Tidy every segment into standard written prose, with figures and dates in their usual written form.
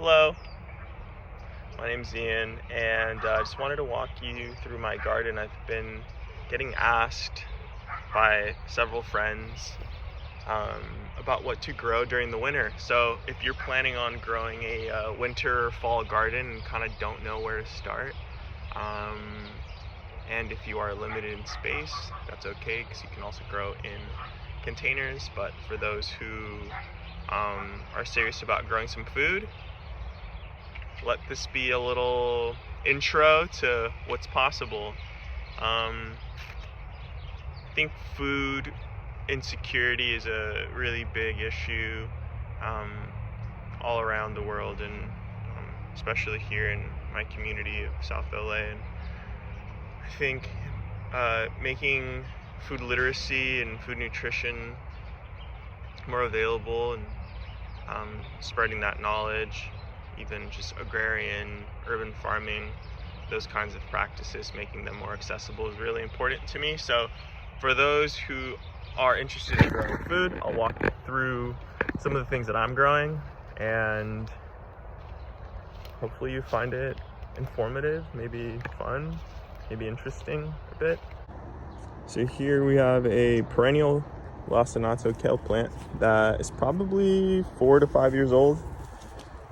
Hello, my name's Ian, and I just wanted to walk you through my garden. I've been getting asked by several friends um, about what to grow during the winter. So if you're planning on growing a winter or fall garden and kind of don't know where to start, um, and if you are limited in space, that's okay because you can also grow in containers. But for those who are serious about growing some food, let this be a little intro to what's possible. I think food insecurity is a really big issue um, all around the world, and especially here in my community of South LA. And I think making food literacy and food nutrition more available and spreading that knowledge, even just agrarian, urban farming, those kinds of practices, making them more accessible is really important to me. So for those who are interested in growing food, I'll walk you through some of the things that I'm growing, and hopefully you find it informative, maybe fun, maybe interesting a bit. So here we have a perennial lacinato kale plant that is probably 4 to 5 years old.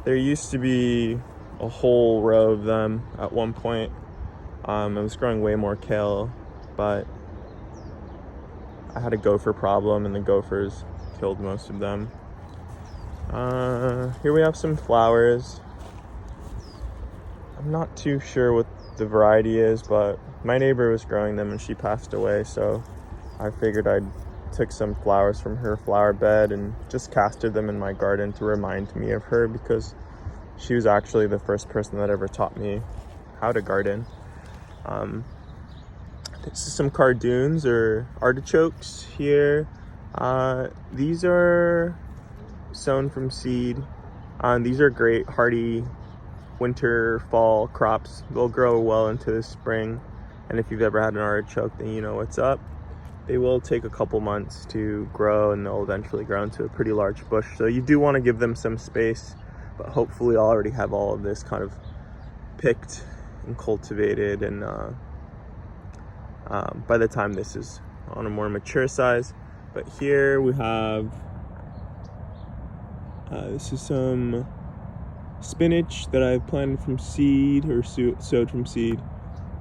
There used to be a whole row of them at one point. I was growing way more kale, but I had a gopher problem and the gophers killed most of them. Here we have some flowers. I'm not too sure what the variety is, but my neighbor was growing them and she passed away, so I figured I'd took some flowers from her flower bed and just casted them in my garden to remind me of her, because she was actually the first person that ever taught me how to garden. This is some cardoons or artichokes here. These are sown from seed. These are great hardy winter, fall crops. They'll grow well into the spring. And if you've ever had an artichoke, then you know what's up. They will take a couple months to grow, and they'll eventually grow into a pretty large bush. So you do want to give them some space, but hopefully I'll already have all of this kind of picked and cultivated, and by the time this is on a more mature size. But here we have, this is some spinach that I've planted from seed, or sowed from seed.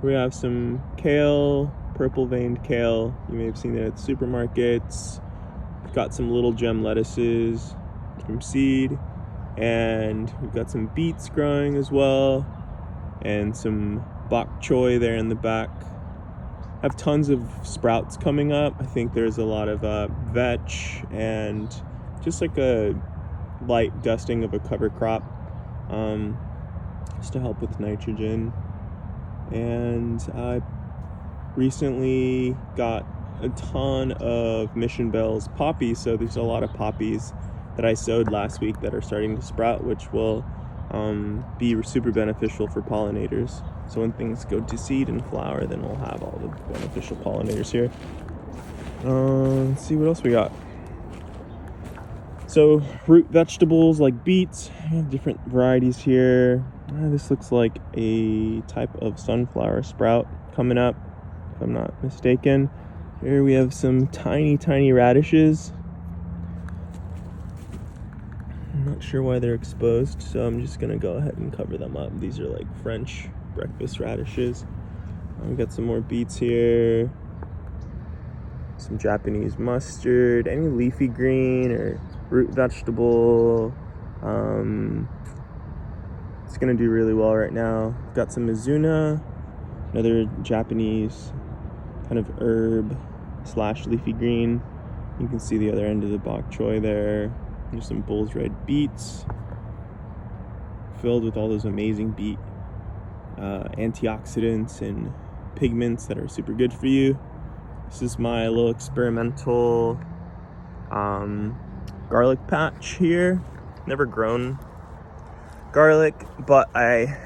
We have some kale, purple veined kale. You may have seen it at supermarkets. We've got some little gem lettuces from seed, and we've got some beets growing as well, and some bok choy there in the back. I have tons of sprouts coming up. I think there's a lot of vetch and just like a light dusting of a cover crop, just to help with nitrogen. And I recently got a ton of Mission Bells poppies, so there's a lot of poppies that I sowed last week that are starting to sprout, which will be super beneficial for pollinators. So when things go to seed and flower, then we'll have all the beneficial pollinators here. Let's see what else we got. So root vegetables like beets, I have different varieties here. This looks like a type of sunflower sprout coming up, if I'm not mistaken. Here we have some tiny radishes. I'm not sure why they're exposed, so I'm just gonna go ahead and cover them up. These are like French breakfast radishes. We got some more beets here, some Japanese mustard, any leafy green or root vegetable. It's gonna do really well right now. We've got some Mizuna, another Japanese kind of herb / leafy green. You can see the other end of the bok choy there. There's some Bull's red beets filled with all those amazing beet antioxidants and pigments that are super good for you. This is my little experimental garlic patch here. Never grown garlic, but I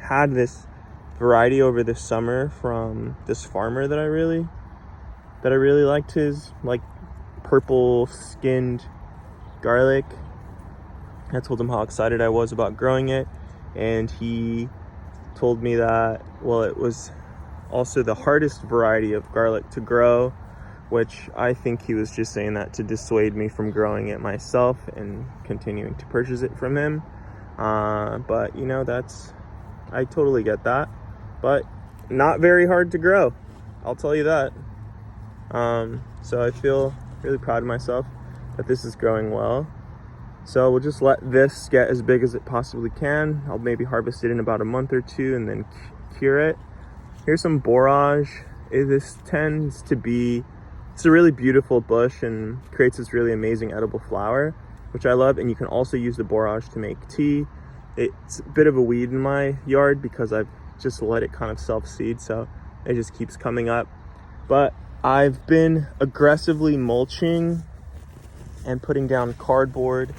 had this variety over this summer from this farmer that I really liked, his like purple skinned garlic. I told him how excited I was about growing it, and he told me that, well, it was also the hardest variety of garlic to grow, which I think he was just saying that to dissuade me from growing it myself and continuing to purchase it from him. But you know, I totally get that, but not very hard to grow, I'll tell you that. So I feel really proud of myself that this is growing well. So we'll just let this get as big as it possibly can. I'll maybe harvest it in about a month or two and then cure it. Here's some borage. This tends to be, it's a really beautiful bush and creates this really amazing edible flower, which I love. And you can also use the borage to make tea. It's a bit of a weed in my yard because I've just let it kind of self-seed, so it just keeps coming up. But I've been aggressively mulching and putting down cardboard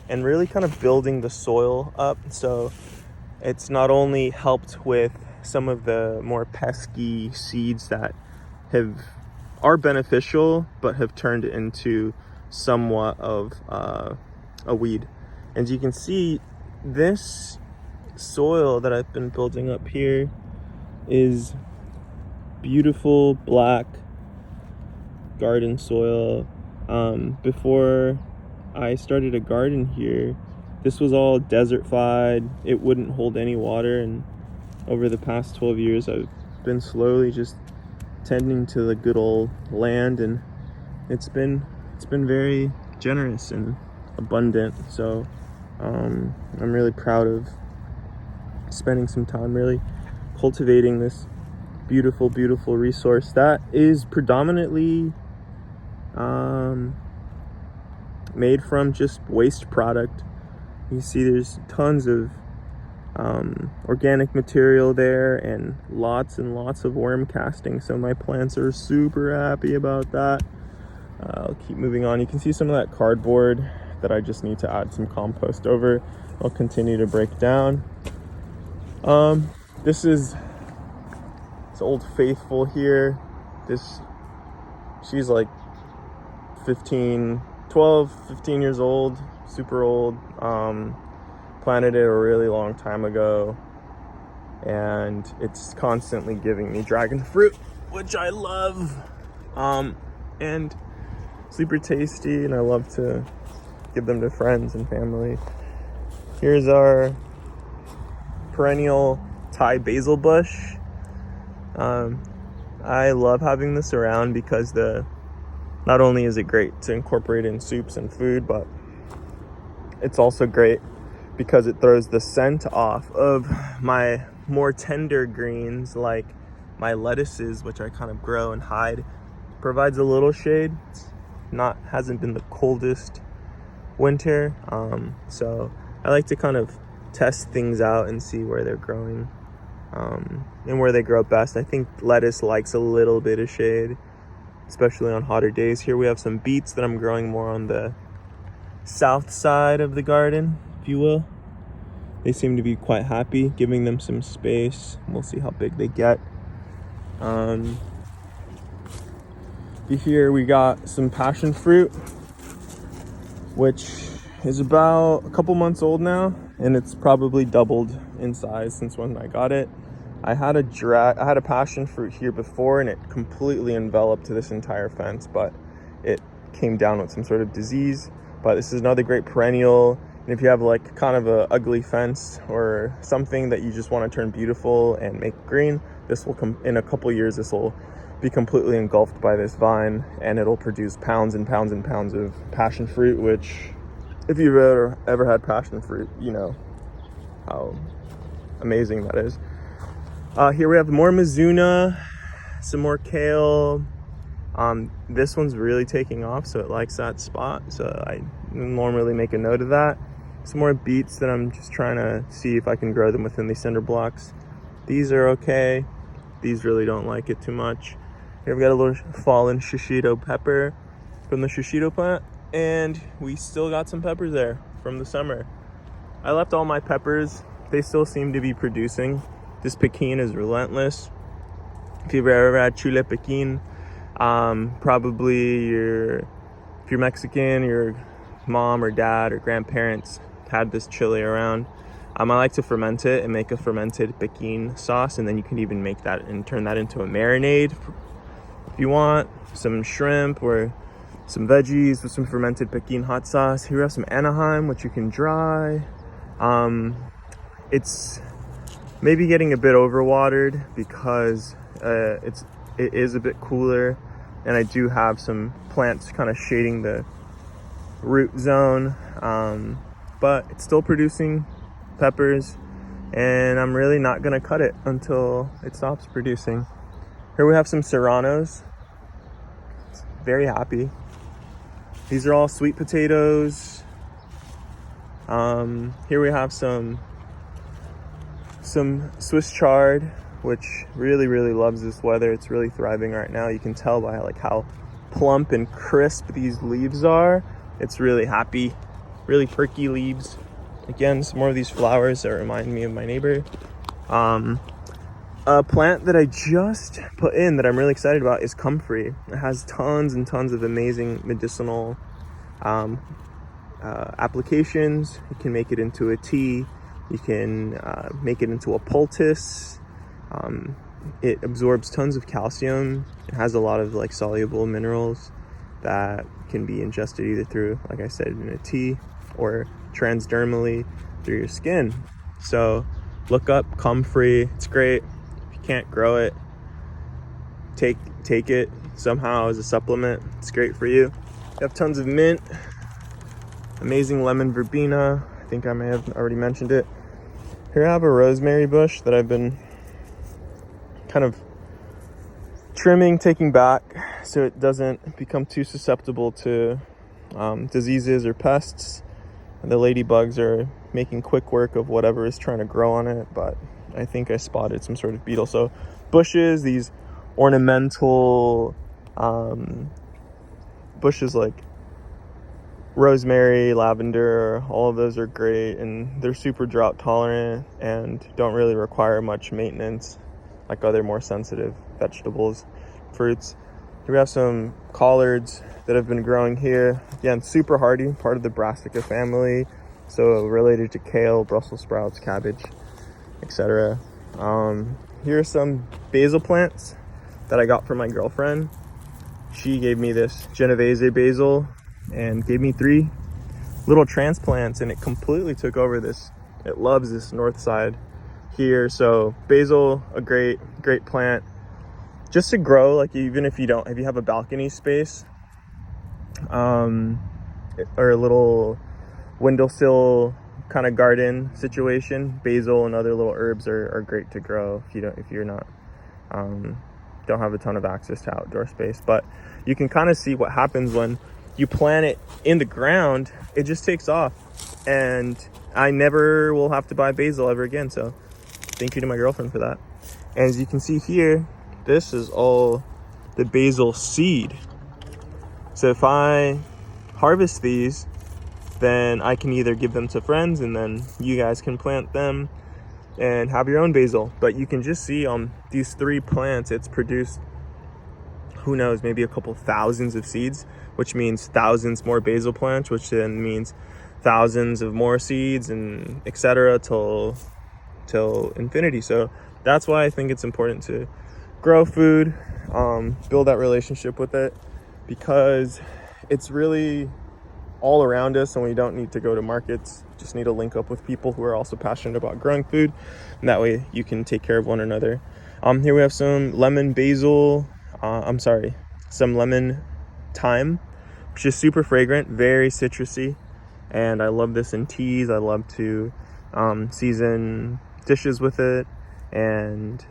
and really kind of building the soil up. So it's not only helped with some of the more pesky seeds that are beneficial, but have turned into somewhat of a weed. And you can see, this soil that I've been building up here is beautiful black garden soil. Before I started a garden here, this was all desert-fied. It wouldn't hold any water, and over the past 12 years I've been slowly just tending to the good old land, and it's been very generous and abundant. So I'm really proud of spending some time really cultivating this beautiful resource that is predominantly made from just waste product. You see there's tons of organic material there and lots of worm casting, so my plants are super happy about that. I'll keep moving on. You can see some of that cardboard that I just need to add some compost over. I'll continue to break down. This is Old Faithful here. She's like 15 years old, super old. Planted it a really long time ago, and it's constantly giving me dragon fruit, which I love, and super tasty, and I love to give them to friends and family. Here's our perennial Thai basil bush. I love having this around because not only is it great to incorporate in soups and food, but it's also great because it throws the scent off of my more tender greens, like my lettuces, which I kind of grow and hide. Provides a little shade. Hasn't been the coldest winter, so I like to kind of test things out and see where they're growing, and where they grow best. I think lettuce likes a little bit of shade, especially on hotter days. Here we have some beets that I'm growing more on the south side of the garden, if you will. They seem to be quite happy, giving them some space. We'll see how big they get. Here we got some passion fruit, which is about a couple months old now, and it's probably doubled in size since when I got it. I had a passion fruit here before, and it completely enveloped this entire fence, but it came down with some sort of disease. But this is another great perennial, and if you have like kind of a ugly fence or something that you just want to turn beautiful and make green, this will come in a couple years. This will be completely engulfed by this vine, and it'll produce pounds and pounds and pounds of passion fruit, which if you've ever had passion fruit, you know how amazing that is. Here we have more Mizuna, some more kale. This one's really taking off, so it likes that spot, so I normally make a note of that. Some more beets that I'm just trying to see if I can grow them within these cinder blocks. These are okay. These really don't like it too much. Here we've got a little fallen shishito pepper from the shishito plant, and we still got some peppers there from the summer. I left all my peppers. They still seem to be producing. This Pekin is relentless. If you've ever had chile Pekin, probably if you're Mexican, your mom or dad or grandparents had this chili around. I like to ferment it and make a fermented Pekin sauce, and then you can even make that and turn that into a marinade if you want. Some shrimp or some veggies with some fermented Pekin hot sauce. Here we have some Anaheim, which you can dry. It's maybe getting a bit overwatered because it is a bit cooler, and I do have some plants kind of shading the root zone, but it's still producing peppers, and I'm really not gonna cut it until it stops producing. Here we have some serranos. Very happy. These are all sweet potatoes. Here we have some Swiss chard, which really loves this weather. It's really thriving right now. You can tell by like how plump and crisp these leaves are. It's really happy, really perky leaves. Again, some more of these flowers that remind me of my neighbor. A plant that I just put in that I'm really excited about is comfrey. It has tons and tons of amazing medicinal applications. You can make it into a tea. You can make it into a poultice. It absorbs tons of calcium. It has a lot of like soluble minerals that can be ingested either through, like I said, in a tea or transdermally through your skin. So look up comfrey. It's great. If you can't grow it, take it somehow as a supplement. It's great for you. You have tons of mint, amazing lemon verbena. I think I may have already mentioned it. Here I have a rosemary bush that I've been kind of trimming, taking back so it doesn't become too susceptible to diseases or pests. The ladybugs are making quick work of whatever is trying to grow on it, but I think I spotted some sort of beetle. So bushes, these ornamental bushes like rosemary, lavender, all of those are great, and they're super drought tolerant and don't really require much maintenance like other more sensitive vegetables, fruits. Here we have some collards that have been growing here. Again, super hardy, part of the Brassica family, so related to kale, Brussels sprouts, cabbage, etc. Here are some basil plants that I got from my girlfriend. She gave me this Genovese basil and gave me 3 little transplants, and it completely took over this. It loves this north side here. So basil, a great plant just to grow, like even if you have a balcony space or a little windowsill kind of garden situation. Basil and other little herbs are great to grow if you're not don't have a ton of access to outdoor space. But you can kind of see what happens when you plant it in the ground. It just takes off, and I never will have to buy basil ever again. So thank you to my girlfriend for that. And as you can see here, this is all the basil seed. So if I harvest these, then I can either give them to friends, and then you guys can plant them and have your own basil. But you can just see on these 3 plants, it's produced, who knows, maybe a couple thousands of seeds, which means thousands more basil plants, which then means thousands of more seeds, and etc. till infinity. So that's why I think it's important to grow food, build that relationship with it, because it's really all around us, and we don't need to go to markets. Just need to link up with people who are also passionate about growing food, and that way you can take care of one another. Here we have some lemon basil, some lemon thyme, which is super fragrant, very citrusy, and I love this in teas. I love to season dishes with it, and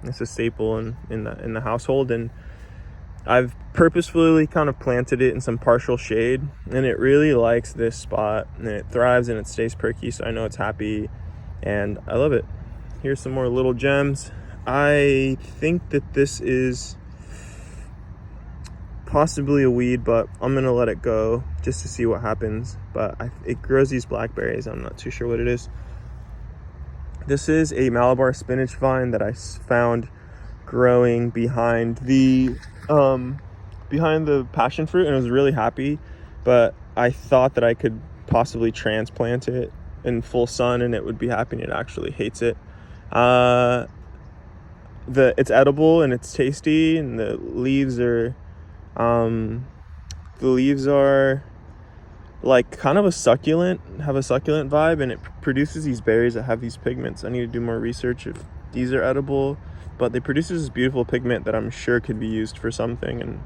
it's a staple in the household. And I've purposefully kind of planted it in some partial shade, and it really likes this spot, and it thrives and it stays perky, so I know it's happy and I love it. Here's some more little gems. I think that this is possibly a weed, but I'm gonna let it go just to see what happens. But it grows these blackberries. I'm not too sure what it is. This is a Malabar spinach vine that I found growing behind the passion fruit, and I was really happy, but I thought that I could possibly transplant it in full sun and it would be happy, and it actually hates it. It's edible and it's tasty, and the leaves are like kind of have a succulent vibe, and it produces these berries that have these pigments. I need to do more research if these are edible, but they produce this beautiful pigment that I'm sure could be used for something. And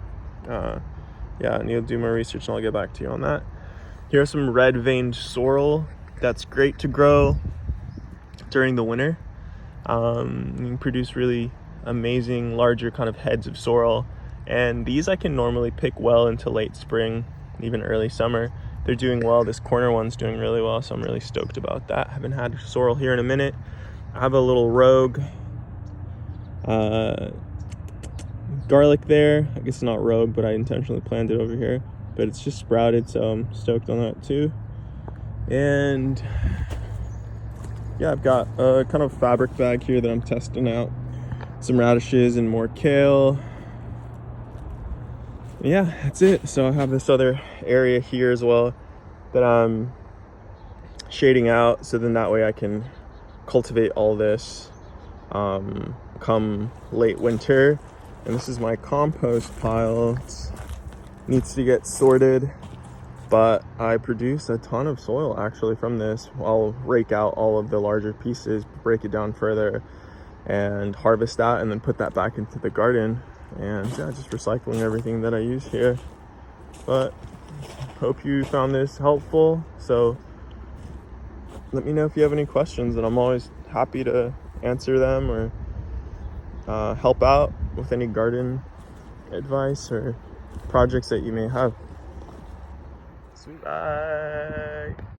I need to do more research, and I'll get back to you on that. Here are some red-veined sorrel. That's great to grow during the winter. You can produce really amazing larger kind of heads of sorrel, and these I can normally pick well into late spring, even early summer. They're doing well. This corner one's doing really well, so I'm really stoked about that. Haven't had sorrel here in a minute. I have a little rogue garlic there. I guess it's not rogue, but I intentionally planted it over here, but it's just sprouted, so I'm stoked on that too. And yeah, I've got a kind of fabric bag here that I'm testing out some radishes and more kale. Yeah, that's it. So I have this other area here as well that I'm shading out, so then that way I can cultivate all this come late winter. And this is my compost pile. It needs to get sorted, but I produce a ton of soil actually from this. I'll rake out all of the larger pieces, break it down further, and harvest that, and then put that back into the garden. And yeah, just recycling everything that I use here. But hope you found this helpful. So let me know if you have any questions, and I'm always happy to answer them or help out with any garden advice or projects that you may have. Sweet. Bye.